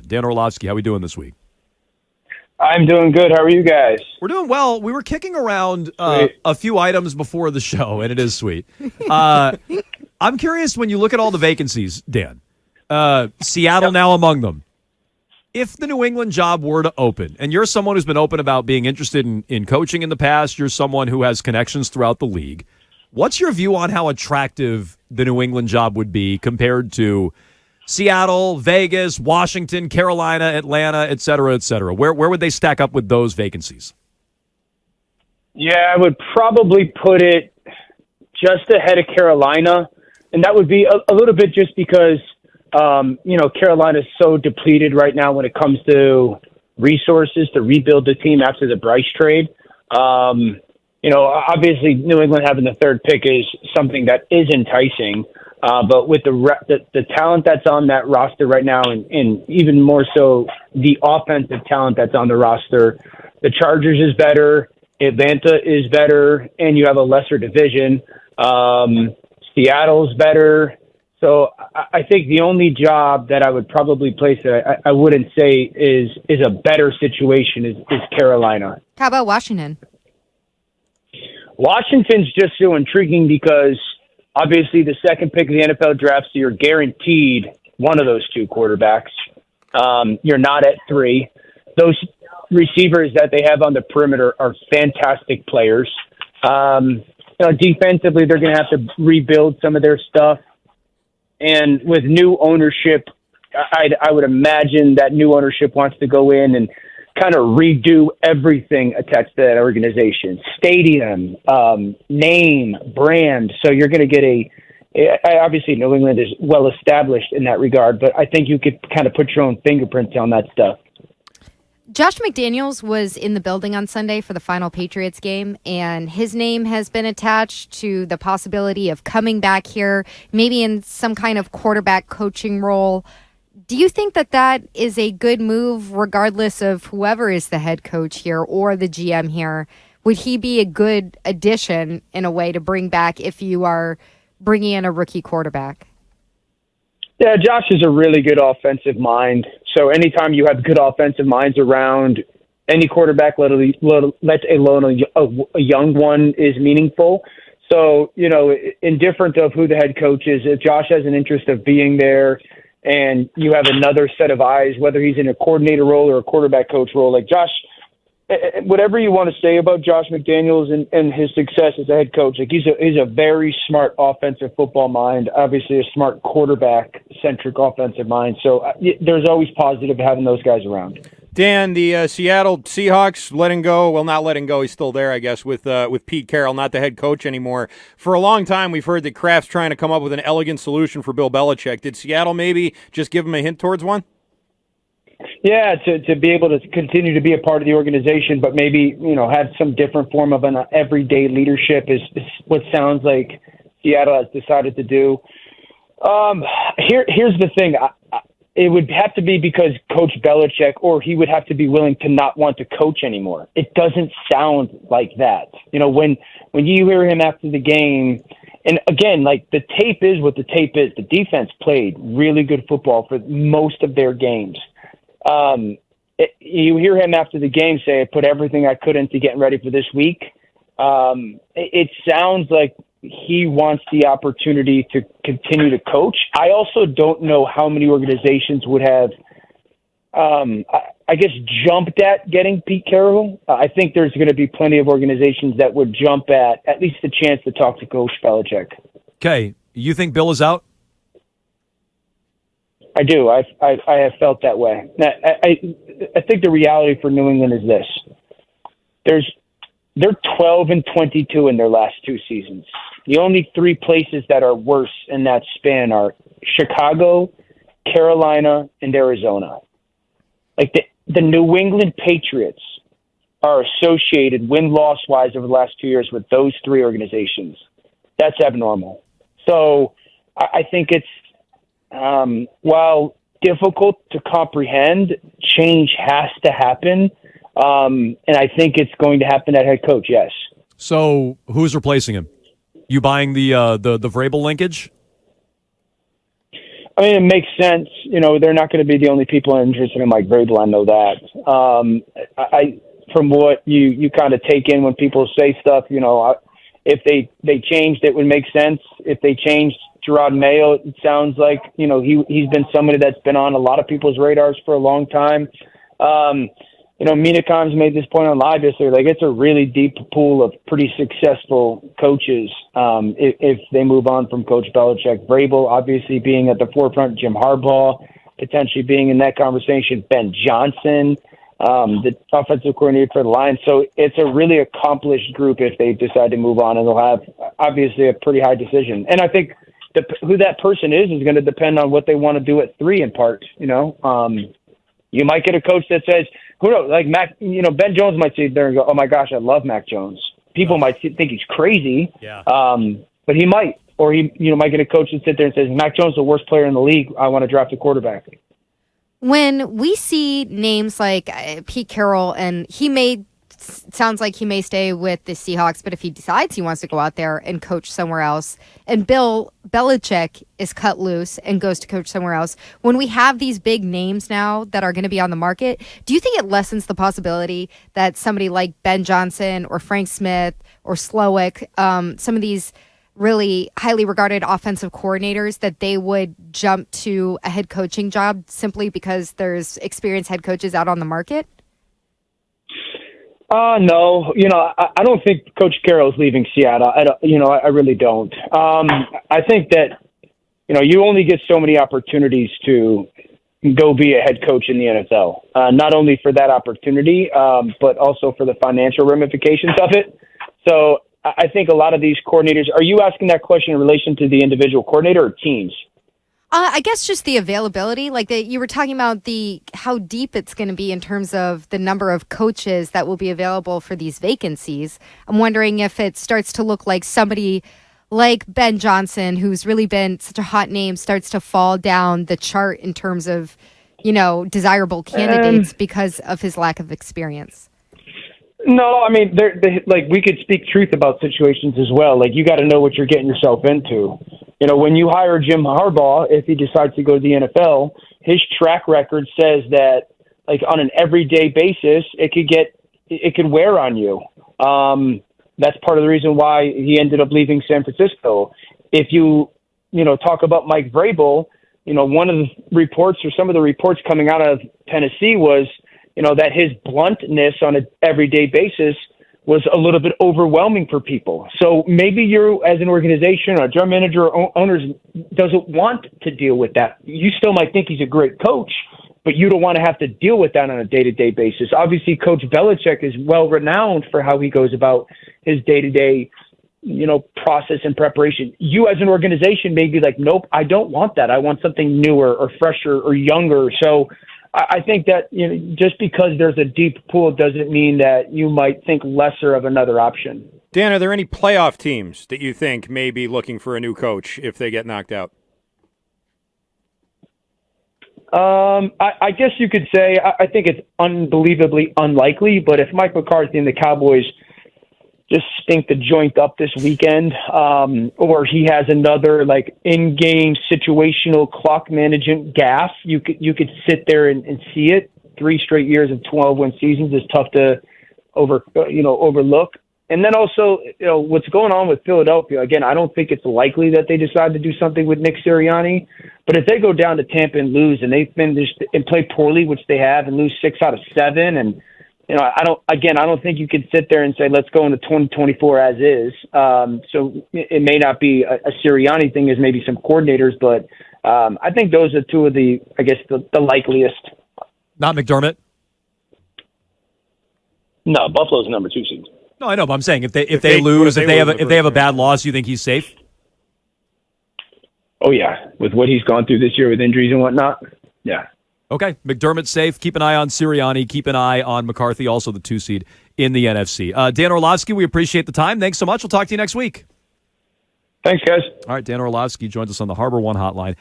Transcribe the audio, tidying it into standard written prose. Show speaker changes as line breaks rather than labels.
Dan Orlovsky, how we doing this week?
I'm doing good. How are you guys?
We're doing well. We were kicking around a few items before the show, and it is sweet. I'm curious, when you look at all the vacancies, Dan, Seattle now among them. If the New England job were to open, and you're someone who's been open about being interested in coaching in the past, you're someone who has connections throughout the league, what's your view on how attractive the New England job would be compared to Seattle, Vegas, Washington, Carolina, Atlanta, et cetera, et cetera? Where would they stack up with those vacancies?
Yeah, I would probably put it just ahead of Carolina, and that would be a little bit just because, Carolina's so depleted right now when it comes to resources to rebuild the team after the Bryce trade. Obviously New England having the third pick is something that is enticing. But with the talent that's on that roster right now, and even more so the offensive talent that's on the roster, the Chargers is better, Atlanta is better, and you have a lesser division. Seattle's better. So I think the only job that I would probably place that I wouldn't say is a better situation is Carolina.
How about Washington?
Washington's just so intriguing because obviously the second pick of the NFL draft, so you're guaranteed one of those two quarterbacks. You're not at 3. Those receivers that they have on the perimeter are fantastic players. Defensively, they're going to have to rebuild some of their stuff. And with new ownership, I would imagine that new ownership wants to go in and kind of redo everything attached to that organization. Stadium, name, brand. So you're going to get obviously New England is well established in that regard, but I think you could kind of put your own fingerprints on that stuff.
Josh McDaniels was in the building on Sunday for the final Patriots game, and his name has been attached to the possibility of coming back here, maybe in some kind of quarterback coaching role. Do you think that is a good move regardless of whoever is the head coach here or the GM here? Would he be a good addition in a way to bring back if you are bringing in a rookie quarterback?
Yeah, Josh is a really good offensive mind. So anytime you have good offensive minds around any quarterback, let alone a young one, is meaningful. So, indifferent of who the head coach is, if Josh has an interest of being there and you have another set of eyes, whether he's in a coordinator role or a quarterback coach role, like Josh, whatever you want to say about Josh McDaniels and his success as a head coach, like he's a very smart offensive football mind, obviously a smart quarterback-centric offensive mind. So there's always positive having those guys around.
Dan, the Seattle Seahawks letting go, well, not letting go, he's still there, I guess, with Pete Carroll, not the head coach anymore. For a long time, we've heard that Kraft's trying to come up with an elegant solution for Bill Belichick. Did Seattle maybe just give him a hint towards one?
Yeah, to be able to continue to be a part of the organization, but maybe, have some different form of an everyday leadership is what sounds like Seattle has decided to do. Here's the thing. It would have to be because Coach Belichick, or he would have to be willing to not want to coach anymore. It doesn't sound like that. When you hear him after the game, and again, like the tape is what the tape is. The defense played really good football for most of their games. You hear him after the game say, I put everything I could into getting ready for this week. It sounds like he wants the opportunity to continue to coach. I also don't know how many organizations would have, jumped at getting Pete Carroll. I think there's going to be plenty of organizations that would jump at least the chance to talk to Coach Belichick.
Okay. You think Bill is out?
I do. I have felt that way. Now, I think the reality for New England is this: they're 12-22 in their last 2 seasons. The only 3 places that are worse in that span are Chicago, Carolina, and Arizona. Like the New England Patriots are associated win-loss wise over the last 2 years with those 3 organizations. That's abnormal. So I think it's. While difficult to comprehend, change has to happen, and I think it's going to happen at head coach. Yes.
So who's replacing him? You buying the Vrabel linkage?
I mean, it makes sense. They're not going to be the only people interested in Mike Vrabel. I know that. I from what you kind of take in when people say stuff, if they changed, it would make sense. If they changed Gerard Mayo, it sounds like, he's been somebody that's been on a lot of people's radars for a long time. Mina Khan's made this point on live yesterday. Like, it's a really deep pool of pretty successful coaches if they move on from Coach Belichick. Vrabel, obviously, being at the forefront. Jim Harbaugh, potentially being in that conversation. Ben Johnson, the offensive coordinator for the Lions. So it's a really accomplished group if they decide to move on, and they'll have, obviously, a pretty high decision. And I think who that person is going to depend on what they want to do at 3 in part, You might get a coach that says, who knows, like Ben Jones might sit there and go, oh my gosh, I love Mac Jones. People might think he's crazy, but he might. Or he might get a coach that sit there and says, Mac Jones is the worst player in the league. I want to draft a quarterback.
When we see names like Pete Carroll, and sounds like he may stay with the Seahawks, but if he decides he wants to go out there and coach somewhere else, and Bill Belichick is cut loose and goes to coach somewhere else, when we have these big names now that are going to be on the market, do you think it lessens the possibility that somebody like Ben Johnson or Frank Smith or Slowick, some of these really highly regarded offensive coordinators, that they would jump to a head coaching job simply because there's experienced head coaches out on the market?
No, I don't think Coach Carroll's leaving Seattle. I really don't. I think that, you only get so many opportunities to go be a head coach in the NFL, not only for that opportunity, but also for the financial ramifications of it. So I think a lot of these coordinators, are you asking that question in relation to the individual coordinator or teams?
I guess just the availability, like you were talking about how deep it's going to be in terms of the number of coaches that will be available for these vacancies. I'm wondering if it starts to look like somebody like Ben Johnson, who's really been such a hot name, starts to fall down the chart in terms of, desirable candidates because of his lack of experience.
No, I mean, we could speak truth about situations as well. Like, you got to know what you're getting yourself into. When you hire Jim Harbaugh, if he decides to go to the NFL, his track record says that, like, on an everyday basis, it could wear on you. That's part of the reason why he ended up leaving San Francisco. If you talk about Mike Vrabel, one of the reports, or some of the reports coming out of Tennessee was, that his bluntness on an everyday basis was a little bit overwhelming for people. So maybe you, as an organization, or a general manager or owners, doesn't want to deal with that. You still might think he's a great coach, but you don't want to have to deal with that on a day-to-day basis. Obviously, Coach Belichick is well-renowned for how he goes about his day-to-day, process and preparation. You, as an organization, may be like, nope, I don't want that. I want something newer or fresher or younger. So I think that just because there's a deep pool doesn't mean that you might think lesser of another option.
Dan, are there any playoff teams that you think may be looking for a new coach if they get knocked out?
I guess you could say I think it's unbelievably unlikely, but if Mike McCarthy and the Cowboys just stink the joint up this weekend, or he has another in-game situational clock management gaffe, you could sit there and see it. 3 straight years of 12-win seasons is tough to overlook. And then also, what's going on with Philadelphia, again, I don't think it's likely that they decide to do something with Nick Sirianni, but if they go down to Tampa and lose, and they finish and play poorly, which they have, and lose 6 out of 7, and I don't think you can sit there and say, let's go into 2024 as is. So it may not be a Sirianni thing, as maybe some coordinators, but I think those are two of the likeliest.
Not McDermott?
No, Buffalo's the number 2 seed.
No, I know, but I'm saying if they lose, if they have a bad loss, you think he's safe?
Oh yeah, with what he's gone through this year with injuries and whatnot. Yeah.
Okay, McDermott's safe. Keep an eye on Sirianni. Keep an eye on McCarthy, also the 2 seed in the NFC. Dan Orlovsky, we appreciate the time. Thanks so much. We'll talk to you next week.
Thanks, guys.
All right, Dan Orlovsky joins us on the Harbor One Hotline.